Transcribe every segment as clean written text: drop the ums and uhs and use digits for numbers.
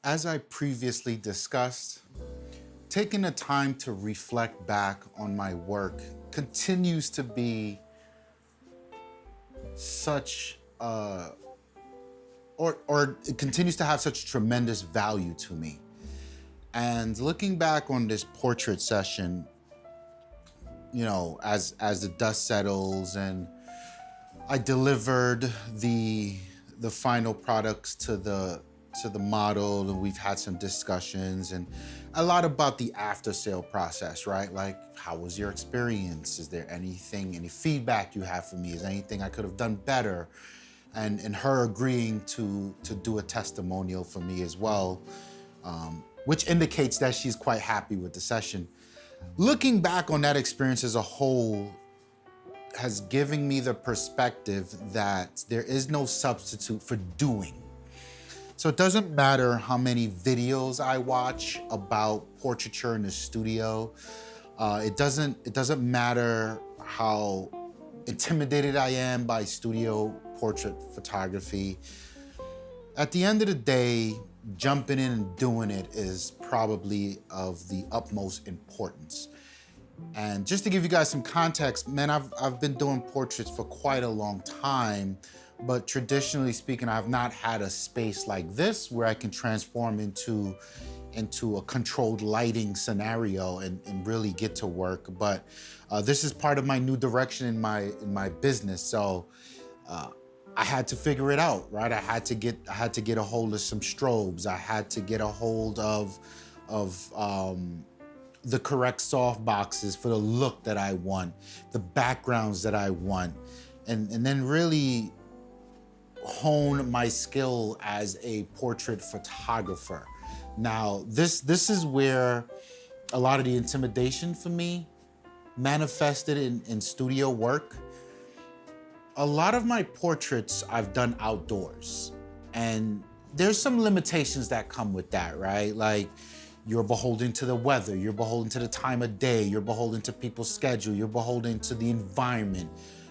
As I previously discussed, taking the time to reflect back on my work continues to be such or it continues to have such tremendous value to me. And looking back on this portrait session, as the dust settles and I delivered the final products to the model, and we've had some discussions and a lot about the after sale process, right? Like, how was your experience? Is there any feedback you have for me? Is there anything I could have done better? And her agreeing to do a testimonial for me as well, which indicates that she's quite happy with the session. Looking back on that experience as a whole has given me the perspective that there is no substitute for doing. So it doesn't matter how many videos I watch about portraiture in the studio. It doesn't matter how intimidated I am by studio portrait photography. At the end of the day, jumping in and doing it is probably of the utmost importance. And just to give you guys some context, man, I've been doing portraits for quite a long time, but traditionally speaking, I've not had a space like this where I can transform into a controlled lighting scenario and really get to work. But this is part of my new direction in my business. So I had to figure it out, right? I had to get a hold of some strobes. I had to get a hold of the correct soft boxes for the look that I want, the backgrounds that I want, and then really hone my skill as a portrait photographer. Now, this is where a lot of the intimidation for me manifested in studio work. A lot of my portraits I've done outdoors, and there's some limitations that come with that, right? Like, you're beholden to the weather, you're beholden to the time of day, you're beholden to people's schedule, you're beholden to the environment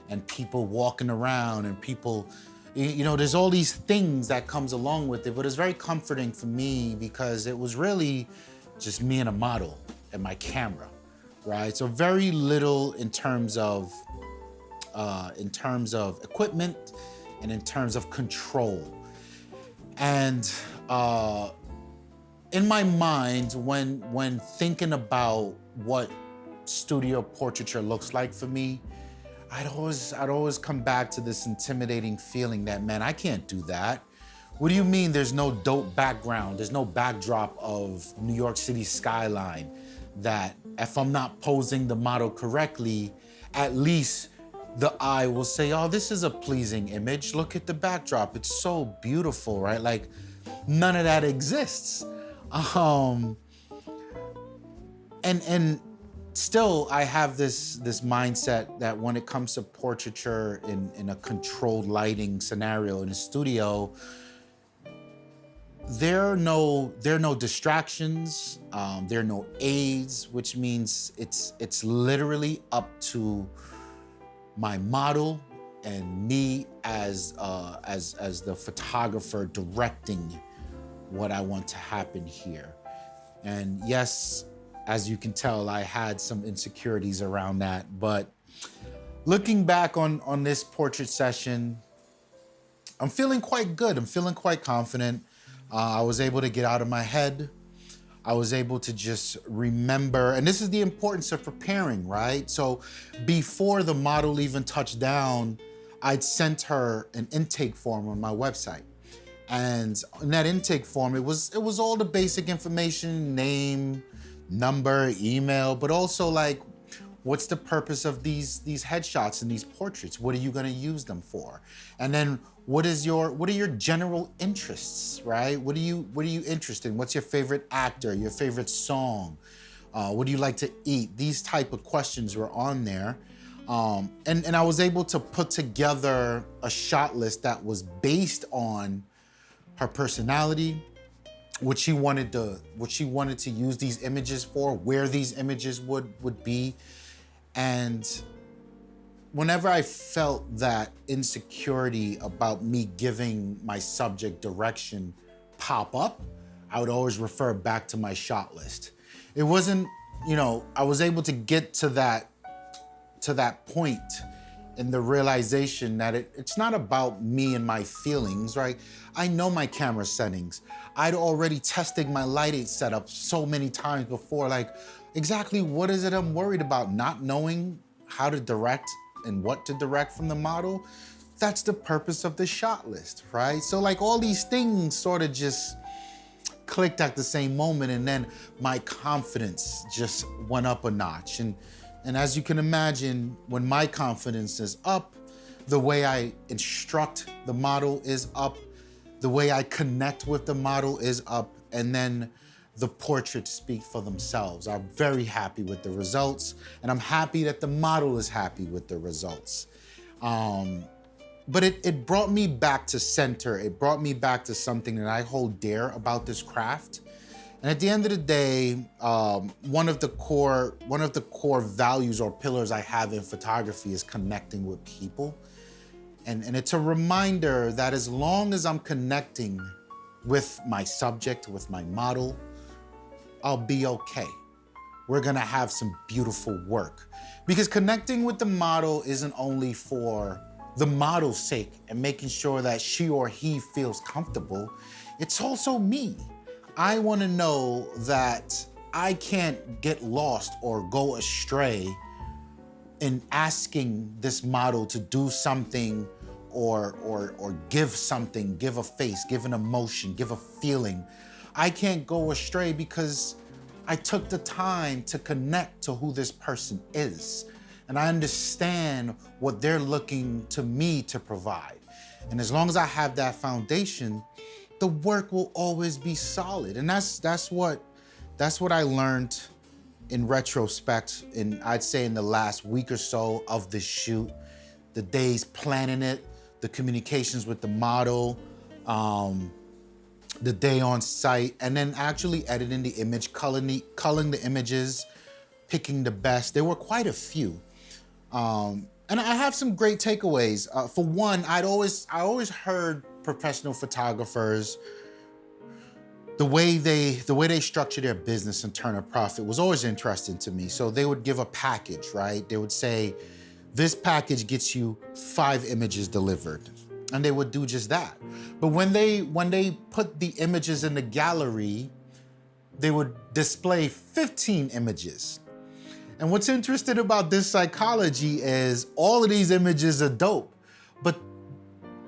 and people walking around and people, there's all these things that comes along with it, but it's very comforting for me because it was really just me and a model and my camera, right? So very little in terms of equipment and in terms of control. And in my mind, when thinking about what studio portraiture looks like for me, I'd always come back to this intimidating feeling that, man, I can't do that. What do you mean there's no dope background? There's no backdrop of New York City skyline that if I'm not posing the model correctly, at least the eye will say, oh, this is a pleasing image. Look at the backdrop. It's so beautiful, right? Like, none of that exists. And still I have this mindset that when it comes to portraiture in a controlled lighting scenario in a studio, there are no distractions, there are no aids, which means it's literally up to my model and me as the photographer directing what I want to happen here. And yes, as you can tell, I had some insecurities around that, but looking back on this portrait session, I'm feeling quite good. I'm feeling quite confident. I was able to get out of my head. I was able to just remember, and this is the importance of preparing, right? So before the model even touched down, I'd sent her an intake form on my website. And in that intake form, it was all the basic information, name, number, email, but also like, what's the purpose of these headshots and these portraits? What are you gonna use them for? And then what are your general interests, right? What are you interested in? What's your favorite actor, your favorite song? What do you like to eat? These type of questions were on there. And I was able to put together a shot list that was based on her personality, what she wanted to use these images for, where these images would be. And whenever I felt that insecurity about me giving my subject direction pop up, I would always refer back to my shot list. It wasn't, I was able to get to that point in the realization that it's not about me and my feelings, right? I know my camera settings. I'd already tested my lighting setup so many times before, like exactly what is it I'm worried about? Not knowing how to direct and what to direct from the model. That's the purpose of the shot list, right? So like all these things sort of just clicked at the same moment, and then my confidence just went up a notch. And as you can imagine, when my confidence is up, the way I instruct the model is up, the way I connect with the model is up, and then the portraits speak for themselves. I'm very happy with the results, and I'm happy that the model is happy with the results. But it brought me back to center. It brought me back to something that I hold dear about this craft. And at the end of the day, one of the core values or pillars I have in photography is connecting with people. And it's a reminder that as long as I'm connecting with my subject, with my model, I'll be okay. We're gonna have some beautiful work. Because connecting with the model isn't only for the model's sake and making sure that she or he feels comfortable, it's also me. I wanna know that I can't get lost or go astray in asking this model to do something or give something, give a face, give an emotion, give a feeling. I can't go astray because I took the time to connect to who this person is. And I understand what they're looking to me to provide. And as long as I have that foundation, the work will always be solid. And that's what I learned in retrospect, I'd say in the last week or so of the shoot, the days planning it, the communications with the model, the day on site, and then actually editing the image, culling the images, picking the best. There were quite a few. And I have some great takeaways. For one, I always heard professional photographers, the way they structure their business and turn a profit was always interesting to me. So they would give a package, right? They would say, this package gets you 5 images delivered. And they would do just that. But when they put the images in the gallery, they would display 15 images. And what's interesting about this psychology is all of these images are dope, but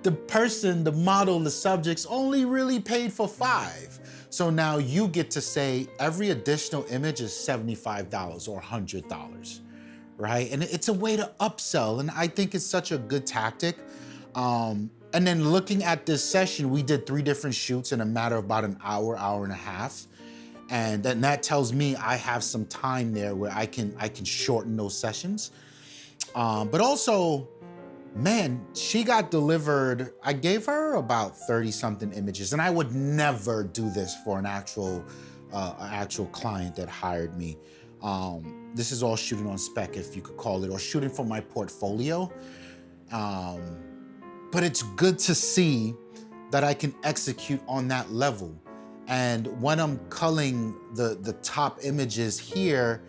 the person, the model, the subjects only really paid for 5. So now you get to say every additional image is $75 or $100, right? And it's a way to upsell, and I think it's such a good tactic. And then looking at this session, we did 3 different shoots in a matter of about an hour and a half. And then that tells me I have some time there where I can shorten those sessions. But also, man, she got delivered, I gave her about 30 something images, and I would never do this for an actual client that hired me. This is all shooting on spec, if you could call it, or shooting for my portfolio. But it's good to see that I can execute on that level. And when I'm culling the top images here,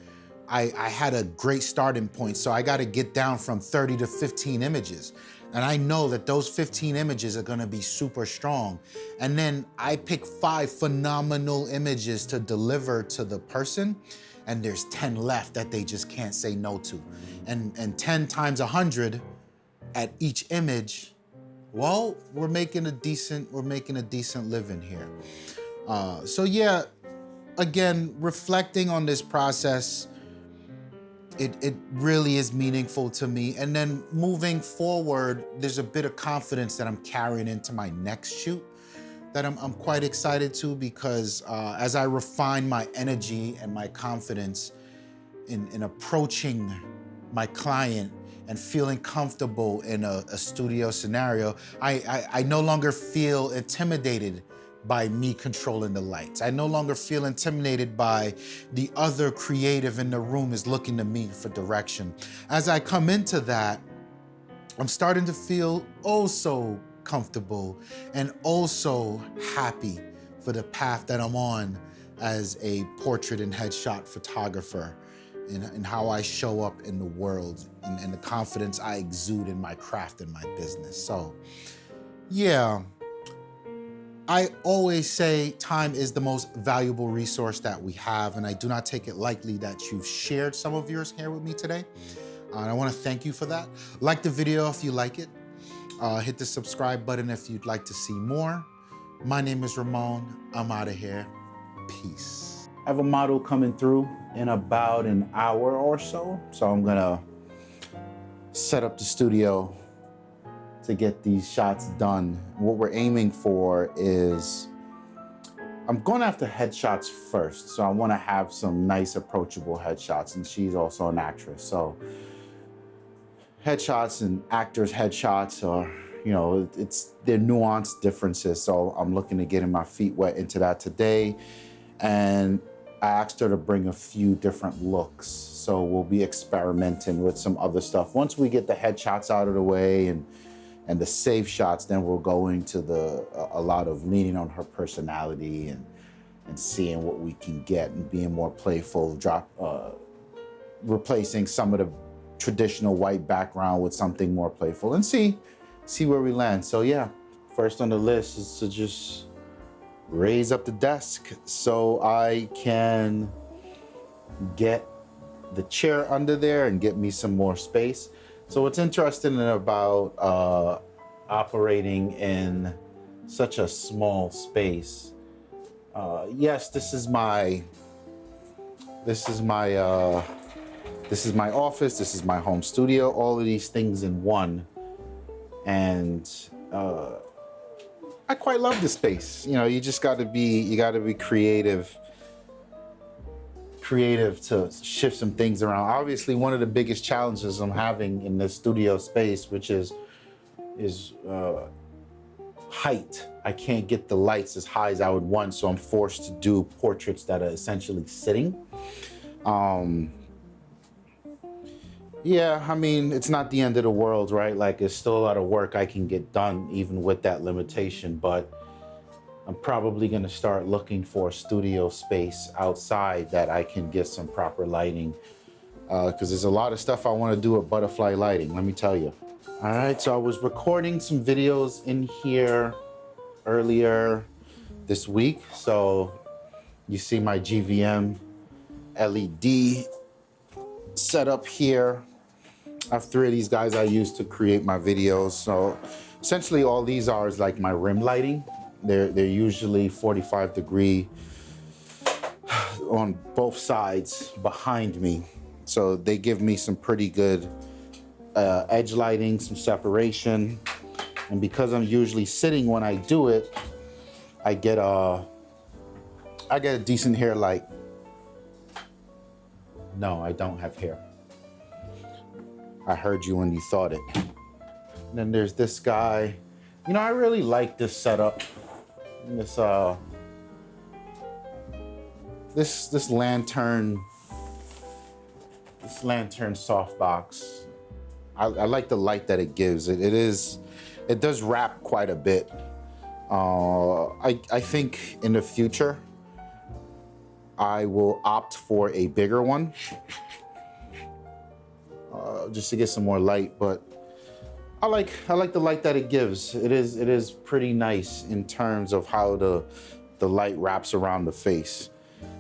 I had a great starting point. So I gotta get down from 30 to 15 images. And I know that those 15 images are gonna be super strong. And then I pick 5 phenomenal images to deliver to the person, and there's 10 left that they just can't say no to. And 10 times 100 at each image, well, we're making a decent living here. So yeah, again, reflecting on this process, it really is meaningful to me. And then moving forward, there's a bit of confidence that I'm carrying into my next shoot that I'm quite excited to, because as I refine my energy and my confidence in approaching my client and feeling comfortable in a studio scenario, I no longer feel intimidated by me controlling the lights. I no longer feel intimidated by the other creative in the room is looking to me for direction. As I come into that, I'm starting to feel oh so comfortable and oh so happy for the path that I'm on as a portrait and headshot photographer, and how I show up in the world, and the confidence I exude in my craft and my business. So yeah, I always say time is the most valuable resource that we have, and I do not take it lightly that you've shared some of yours here with me today. And I wanna thank you for that. Like the video if you like it. Hit the subscribe button if you'd like to see more. My name is Ramon. I'm out of here. Peace. I have a model coming through in about an hour or so. So I'm gonna set up the studio to get these shots done. What we're aiming for is, I'm going after headshots first. So I wanna have some nice approachable headshots, and she's also an actress. So headshots and actors' headshots are, they're nuanced differences. So I'm looking to getting my feet wet into that today. And I asked her to bring a few different looks. So we'll be experimenting with some other stuff. Once we get the headshots out of the way and the safe shots, then we'll go into a lot of leaning on her personality and seeing what we can get and being more playful, replacing some of the traditional white background with something more playful, and see where we land. So yeah, first on the list is to just raise up the desk so I can get the chair under there and get me some more space. So what's interesting about operating in such a small space, yes, this is my office, this is my home studio, all of these things in one. And I quite love the space. You just gotta be creative to shift some things around. Obviously, one of the biggest challenges I'm having in this studio space, which is height. I can't get the lights as high as I would want, so I'm forced to do portraits that are essentially sitting. Yeah, I mean, it's not the end of the world, right? Like, there's still a lot of work I can get done even with that limitation, but I'm probably gonna start looking for a studio space outside that I can get some proper lighting, because there's a lot of stuff I wanna do with butterfly lighting, let me tell you. All right, so I was recording some videos in here earlier this week. So you see my GVM LED setup here. I have 3 of these guys I use to create my videos. So essentially all these are is like my rim lighting. They're usually 45-degree on both sides behind me. So they give me some pretty good edge lighting, some separation. And because I'm usually sitting when I do it, I get a decent hair light. No, I don't have hair. I heard you when you thought it. And then there's this guy. I really like this setup. This lantern softbox. I like the light that it gives. It does wrap quite a bit. I think in the future, I will opt for a bigger one, just to get some more light. But I like the light that it gives. It is pretty nice in terms of how the light wraps around the face.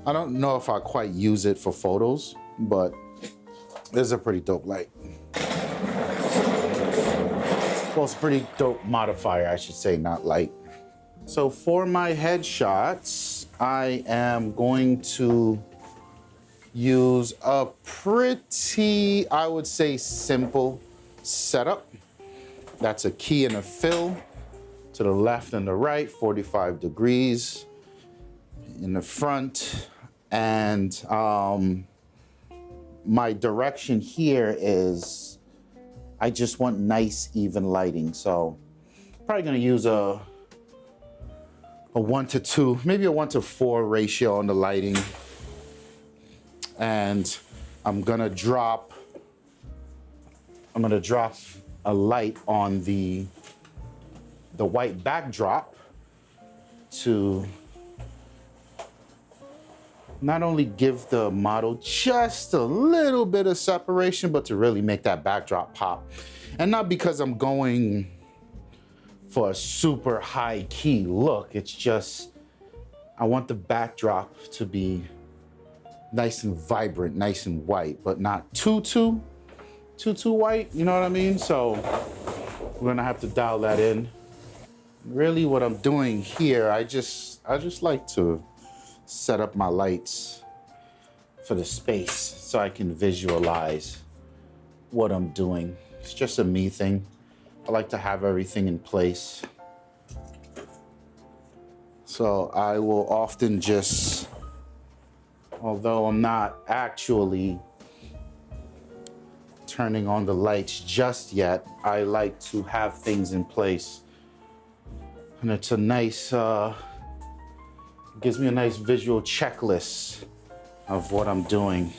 I don't know if I quite use it for photos, but it's a pretty dope light. Well, it's a pretty dope modifier, I should say, not light. So for my headshots, I am going to use a pretty, I would say, simple setup. That's a key and a fill to the left and the right, 45 degrees in the front. And my direction here is, I just want nice, even lighting. So probably gonna use a 1:2, maybe a 1:4 ratio on the lighting. And I'm gonna drop a light on the white backdrop to not only give the model just a little bit of separation, but to really make that backdrop pop. And not because I'm going for a super high key look, it's just, I want the backdrop to be nice and vibrant, nice and white, but not too white, you know what I mean? So we're gonna have to dial that in. Really what I'm doing here, I just like to set up my lights for the space so I can visualize what I'm doing. It's just a me thing. I like to have everything in place. So I will often just, although I'm not actually turning on the lights just yet, I like to have things in place. And it's a nice, gives me a nice visual checklist of what I'm doing.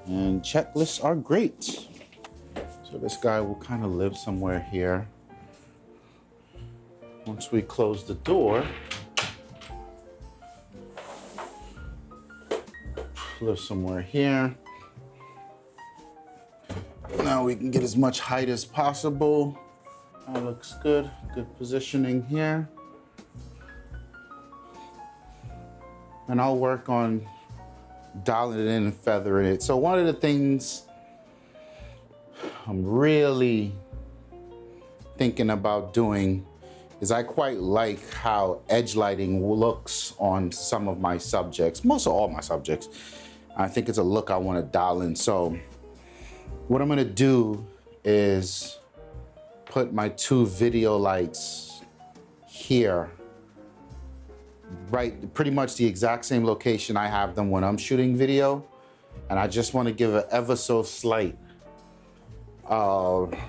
And checklists are great. So this guy will kind of live somewhere here. Once we close the door, live somewhere here. Now we can get as much height as possible. That looks good. Good positioning here. And I'll work on dialing it in and feathering it. So one of the things I'm really thinking about doing is I quite like how edge lighting looks on some of my subjects, most of all my subjects. I think it's a look I want to dial in. So what I'm gonna do is put my 2 video lights here, right, pretty much the exact same location I have them when I'm shooting video. And I just want to give an ever so slight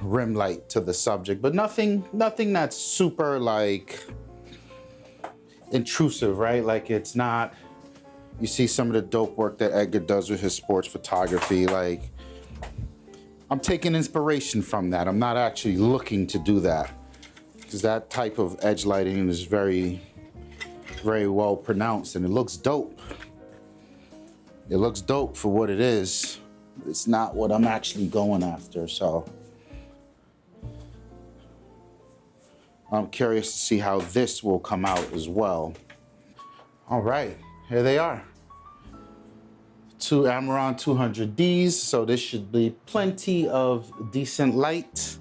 rim light to the subject, but nothing that's super like intrusive, right? Like it's not, you see some of the dope work that Edgar does with his sports photography, like I'm taking inspiration from that. I'm not actually looking to do that because that type of edge lighting is very, very well pronounced and it looks dope. It looks dope for what it is. It's not what I'm actually going after, so I'm curious to see how this will come out as well. All right, here they are. 2 Amaron 200Ds, so this should be plenty of decent light.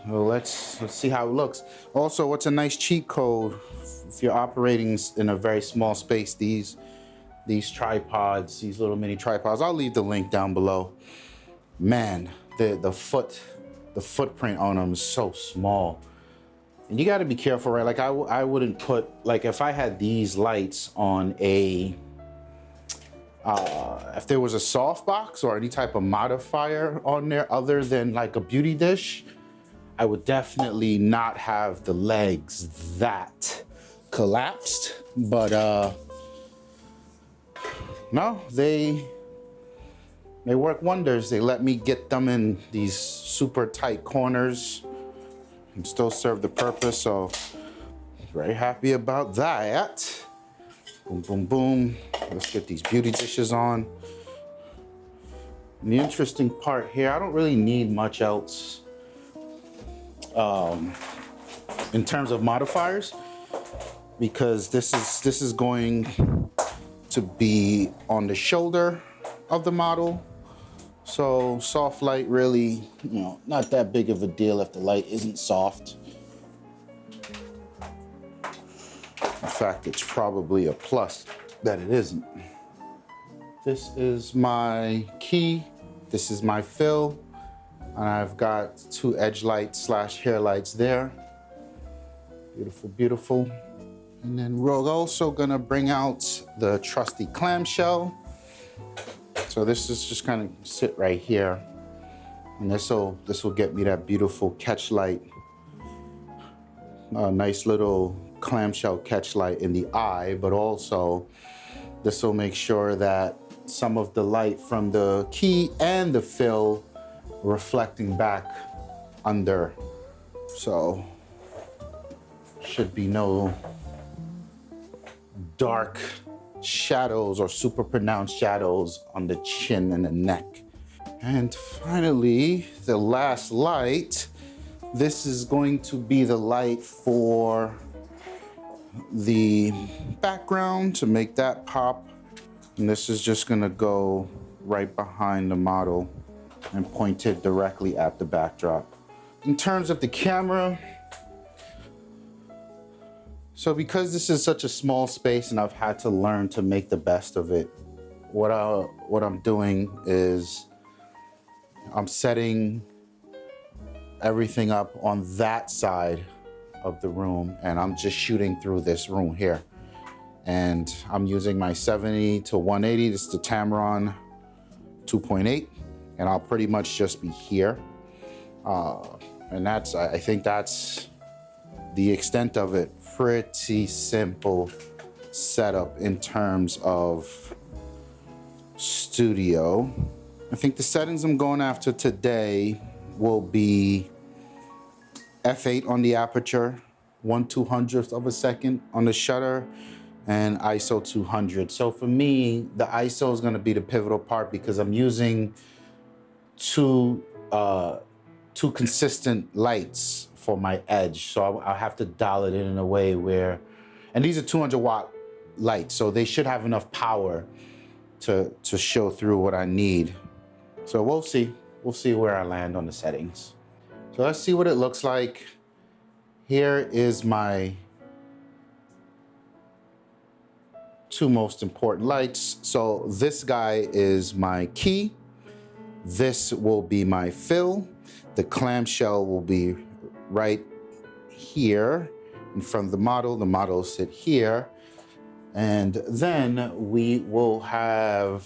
Well, let's see how it looks. Also, what's a nice cheat code if you're operating in a very small space? These tripods, these little mini tripods. I'll leave the link down below. Man, the footprint on them is so small, and you got to be careful, right? Like I wouldn't put, like if I had these lights on a if there was a softbox or any type of modifier on there other than like a beauty dish, I would definitely not have the legs that collapsed. But no, they work wonders. They let me get them in these super tight corners and still serve the purpose. So very happy about that. Boom, boom, boom. Let's get these beauty dishes on. And the interesting part here, I don't really need much else in terms of modifiers, because this is going to be on the shoulder of the model. So soft light really, not that big of a deal if the light isn't soft. In fact, it's probably a plus that it isn't. This is my key. This is my fill. And I've got 2 edge lights / hair lights there. Beautiful, beautiful. And then we're also gonna bring out the trusty clamshell. So this is just kind of sit right here. And this will get me that beautiful catch light. A nice little clamshell catch light in the eye, but also this will make sure that some of the light from the key and the fill reflecting back under. So should be no dark shadows or super pronounced shadows on the chin and the neck. And finally, the last light. This is going to be the light for the background to make that pop. And this is just gonna go right behind the model and point it directly at the backdrop. In terms of the camera, so because this is such a small space and I've had to learn to make the best of it, what I'm doing is I'm setting everything up on that side of the room, and I'm just shooting through this room here. And I'm using my 70 to 180, this is the Tamron 2.8, and I'll pretty much just be here. And I think that's the extent of it. Pretty simple setup in terms of studio. I think the settings I'm going after today will be f8 on the aperture, 1/200th of a second on the shutter, and ISO 200. So for me, the ISO is going to be the pivotal part because I'm using two consistent lights for my edge. So I'll have to dial it in a way where, and these are 200 watt lights, so they should have enough power to show through what I need. So we'll see where I land on the settings. So let's see what it looks like. Here is my two most important lights. So this guy is my key. This will be my fill. The clamshell will be right here in front of the model. The model will sit here. And then we will have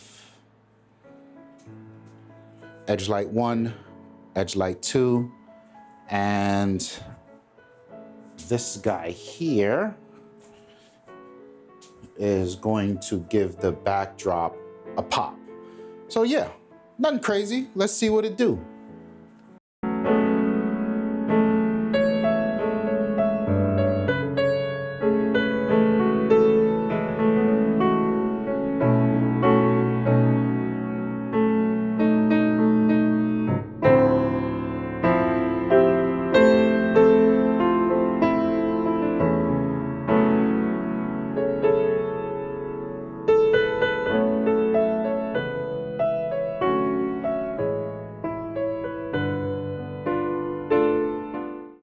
edge light 1, edge light 2, and this guy here is going to give the backdrop a pop. So yeah, nothing crazy. Let's see what it do.